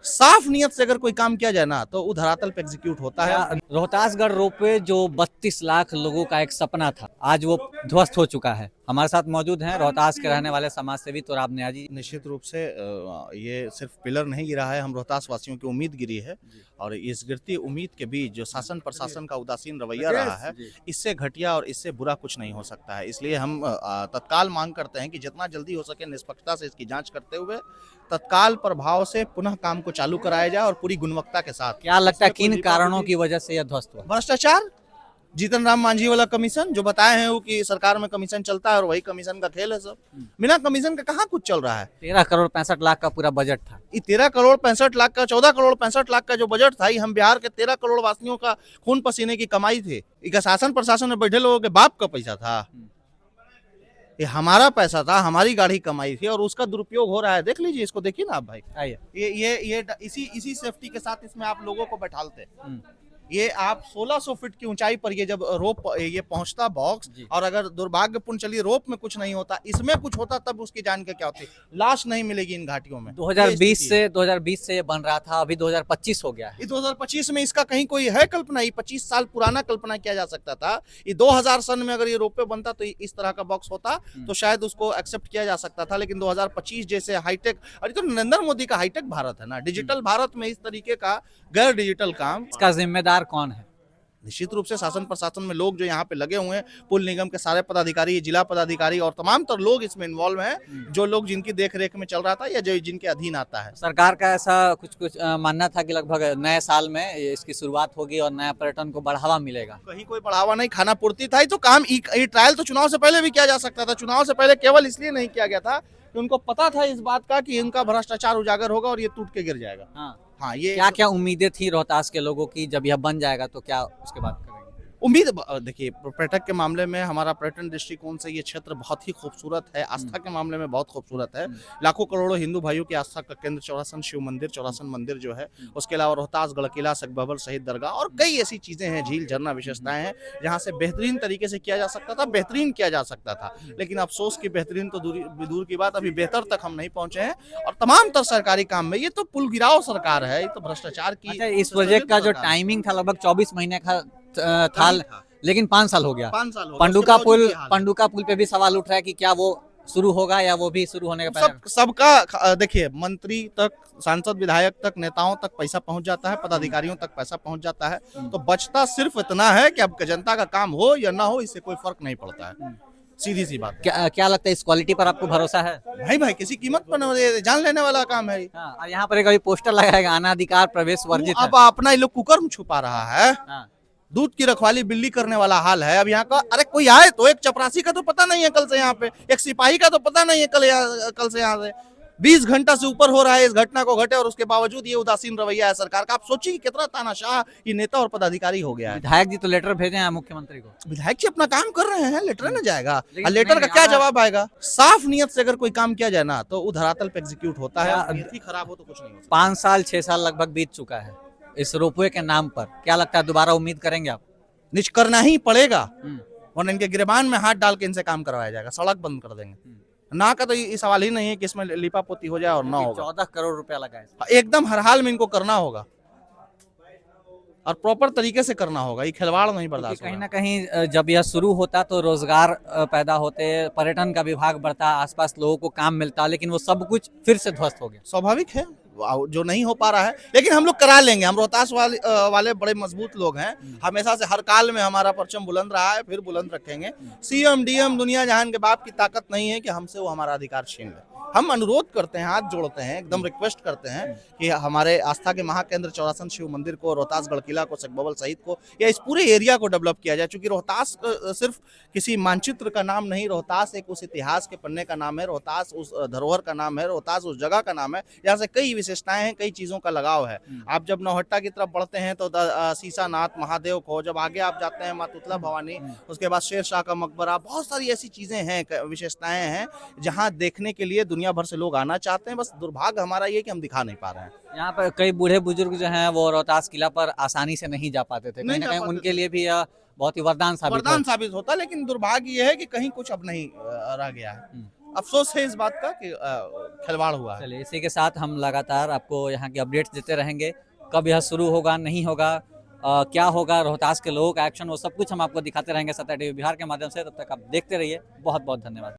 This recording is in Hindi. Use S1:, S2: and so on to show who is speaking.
S1: साफ नियत से अगर कोई काम किया जाए ना तो वो धरातल पे एग्जीक्यूट होता है।
S2: रोहतासगढ़ रोपवे जो 32 लाख लोगों का एक सपना था, आज वो ध्वस्त हो चुका है। हमारे साथ मौजूद हैं रोहतास के रहने वाले समाज सेवी तोराब निया जी।
S1: निश्चित रूप से ये सिर्फ पिलर नहीं गिरा है, हम रोहतास वासियों की उम्मीद गिरी है और इस गिरती उम्मीद के बीच जो शासन प्रशासन का उदासीन रवैया रहा है, इससे घटिया और इससे बुरा कुछ नहीं हो सकता है। इसलिए हम तत्काल मांग करते हैं कि जितना जल्दी हो सके निष्पक्षता से इसकी जांच करते हुए तत्काल प्रभाव से पुनः काम को चालू कराया जाए और पूरी गुणवत्ता के साथ।
S2: क्या लगता है किन कारणों की वजह से यह ध्वस्त हुआ?
S1: भ्रष्टाचार, जीतन राम मांझी वाला कमीशन जो बताए हैं वो कि सरकार में कमीशन चलता है और वही कमीशन का खेल है सब। बिना कमीशन का कहाँ कुछ चल रहा है।
S2: 13 करोड़ 65 लाख का पूरा बजट था।
S1: ये 13 करोड़ 65 लाख का 14 करोड़ 65 लाख का जो बजट था, ये हम बिहार के 13 करोड़ वासियों का खून पसीने की कमाई थी। ये शासन प्रशासन में बैठे लोगों के बाप का पैसा था, ये हमारा पैसा था, हमारी गाड़ी कमाई थी और उसका दुरुपयोग हो रहा है। देख लीजिए इसको, देखिए ना आप भाई।
S2: आइए।
S1: ये इसी सेफ्टी के साथ इसमें आप लोगों को बैठालते। ये आप 1600 फीट की ऊंचाई पर ये जब रोप ये पहुंचता बॉक्स, और अगर दुर्भाग्यपूर्ण चलिए रोप में कुछ नहीं होता, इसमें कुछ होता तब उसकी जान के क्या होती, लाश नहीं मिलेगी इन घाटियों में।
S2: 2020 से ये बन रहा था, अभी 2025 हो गया है।
S1: 2025 में इसका कहीं कोई है कल्पना? ये 25 साल पुराना कल्पना किया जा सकता था। ये 2000 सन में अगर ये रोपवे बनता तो इस तरह का बॉक्स होता तो शायद उसको एक्सेप्ट किया जा सकता था, लेकिन 2025 जैसे हाईटेक, अरे तो नरेंद्र मोदी का हाईटेक भारत है ना, डिजिटल भारत में इस तरीके का गैर डिजिटल काम,
S2: इसका जिम्मेदार कौन है?
S1: निश्चित रूप से शासन प्रशासन में लोग जो यहाँ पे लगे हुए हैं, पुल निगम के सारे पदाधिकारी, जिला पदाधिकारी और तमाम तर लोग इसमें इन्वॉल्व हैं, जो लोग जिनकी देख रेख में चल रहा था या जो जिनके अधीन आता है।
S2: सरकार का ऐसा कुछ मानना था कि लगभग नए साल में इसकी शुरुआत होगी और नया पर्यटन को बढ़ावा मिलेगा।
S1: कहीं कोई बढ़ावा नहीं, खाना पूर्ति था। तो काम ये ट्रायल तो चुनाव से पहले भी किया जा सकता था। चुनाव से पहले केवल इसलिए नहीं किया गया था कि उनको पता था इस बात का कि इनका भ्रष्टाचार उजागर होगा और ये टूट के गिर जाएगा। हाँ, ये
S2: क्या क्या उम्मीदें थी रोहतास के लोगों की जब यह बन जाएगा तो क्या उसके बाद करेंगे?
S1: उम्मीद देखिए, पर्यटक के मामले में हमारा पर्यटन दृष्टिकोण से ये क्षेत्र बहुत ही खूबसूरत है, आस्था के मामले में बहुत खूबसूरत है। लाखों करोड़ों हिंदू भाइयों की आस्था का केंद्र चौरासन शिव मंदिर, चौरासन मंदिर जो है, उसके अलावा रोहतास गढ़ किला, सकबबर शहीद दरगाह और कई ऐसी चीजें हैं, झील झरना विशेषताएं हैं जहाँ से बेहतरीन तरीके से किया जा सकता था, बेहतरीन किया जा सकता था। लेकिन अफसोस की बेहतरीन तो दूर की बात, अभी बेहतर तक हम नहीं पहुंचे हैं। और तमाम तर सरकारी काम में ये तो पुल गिराव सरकार है, ये तो भ्रष्टाचार की।
S2: अच्छा, इस प्रोजेक्ट का जो टाइमिंग था लगभग 24 महीने का था, लेकिन 5 साल हो गया।
S1: 5 साल हो
S2: गया। पंडुका पुल पे भी सवाल उठ रहा है कि क्या वो शुरू होगा या वो भी शुरू होने का पहले?
S1: सबका देखिए, मंत्री तक, सांसद विधायक तक, नेताओं तक पैसा पहुंच जाता है, पदाधिकारियों तक पैसा पहुंच जाता है, तो बचता सिर्फ इतना है कि अब जनता का काम हो या ना हो, इससे कोई फर्क नहीं पड़ता है। सीधी सी बात।
S2: क्या लगता है इस क्वालिटी पर आपको भरोसा है?
S1: भाई किसी कीमत पर जान लेने वाला काम है।
S2: और यहाँ पर एक पोस्टर लगाएगा, अनाधिकार प्रवेश वर्जित।
S1: अब अपना ये लोग कुकर्म छुपा रहा है। दूध की रखवाली बिल्ली करने वाला हाल है अब यहाँ का। अरे कोई आए तो, एक चपरासी का तो पता नहीं है कल से यहाँ पे, एक सिपाही का तो पता नहीं है कल से यहाँ से 20 घंटा से ऊपर हो रहा है इस घटना को घटे, और उसके बावजूद ये उदासीन रवैया है सरकार का। आप सोचिए कितना तानाशाह ये नेता और पदाधिकारी हो गया है।
S2: विधायक जी तो लेटर भेजे हैं मुख्यमंत्री को।
S1: विधायक जी अपना काम कर रहे हैं, लेटर ना जाएगा, लेटर का क्या जवाब आएगा? साफ नियत से अगर कोई काम किया जाए ना तो वो धरातल पे एग्जीक्यूट होता है। नीति खराब हो तो कुछ नहीं होता।
S2: 5 साल 6 साल लगभग बीत चुका है इस रोपवे के नाम पर, क्या लगता है दोबारा उम्मीद करेंगे आप?
S1: निश्चित करना ही पड़ेगा, वरना इनके गिरबान में हाथ डाल के इनसे काम करवाया जाएगा, सड़क बंद कर देंगे। ना का तो ये सवाल ही नहीं है कि इसमें लिपापोती हो जाए और ना होगा।
S2: 14 करोड़ रुपया लगा है,
S1: एकदम हर हाल में इनको करना होगा और प्रॉपर तरीके से करना होगा। ये खिलवाड़ नहीं बर्दाश्त होगा।
S2: कहीं ना कहीं जब यह शुरू होता तो रोजगार पैदा होते, पर्यटन का विभाग बढ़ता, आसपास लोगों को काम मिलता, लेकिन वो सब कुछ फिर से ध्वस्त हो गया।
S1: स्वाभाविक है, जो नहीं हो पा रहा है, लेकिन हम लोग करा लेंगे। हम रोहतास वाले बड़े मजबूत लोग हैं, हमेशा से हर काल में हमारा परचम बुलंद रहा है, फिर बुलंद रखेंगे। सीएम डीएम दुनिया जहान के बाप की ताकत नहीं है कि हमसे वो हमारा अधिकार छीन ले। हम अनुरोध करते हैं, हाथ जोड़ते हैं, एकदम रिक्वेस्ट करते हैं कि हमारे आस्था के महाकेंद्र चौरासन शिव मंदिर को, रोहतास गढ़ किला को, सकबबल शहीद को, या इस पूरे एरिया को डेवलप किया जाए। क्योंकि रोहतास सिर्फ किसी मानचित्र का नाम नहीं, रोहतास एक उस इतिहास के पन्ने का नाम है, रोहतास उस धरोहर का नाम है, रोहतास उस जगह का नाम है जहाँ से कई विशेषताएं हैं, कई चीज़ों का लगाव है। आप जब नौहट्टा की तरफ बढ़ते हैं तो सीसानाथ महादेव को, जब आगे आप जाते हैं माँ तुतला भवानी, उसके बाद शेर शाह का मकबरा, बहुत सारी ऐसी चीज़ें हैं, विशेषताएं हैं जहाँ देखने के लिए दुनिया भर से लोग आना चाहते हैं। बस दुर्भाग्य हमारा ये कि हम दिखा नहीं पा रहे हैं।
S2: यहाँ पर कई बूढ़े बुजुर्ग जो हैं वो रोहतास किला पर आसानी से नहीं जा पाते थे, कहीं ना कहीं उनके लिए भी बहुत ही वरदान साबित होता।
S1: लेकिन दुर्भाग्य ये है कि कहीं कुछ अब नहीं रह गया है। अफसोस है इस बात का कि खिलवाड़ हुआ है।
S2: चलिए, इसी के साथ हम लगातार आपको यहाँ की अपडेट्स देते रहेंगे। कब यह शुरू होगा, नहीं होगा, क्या होगा, रोहतास के लोगों का एक्शन, वो सब कुछ हम आपको दिखाते रहेंगे सत्ता टीवी बिहार के माध्यम से। तब तक आप देखते रहिए। बहुत बहुत धन्यवाद।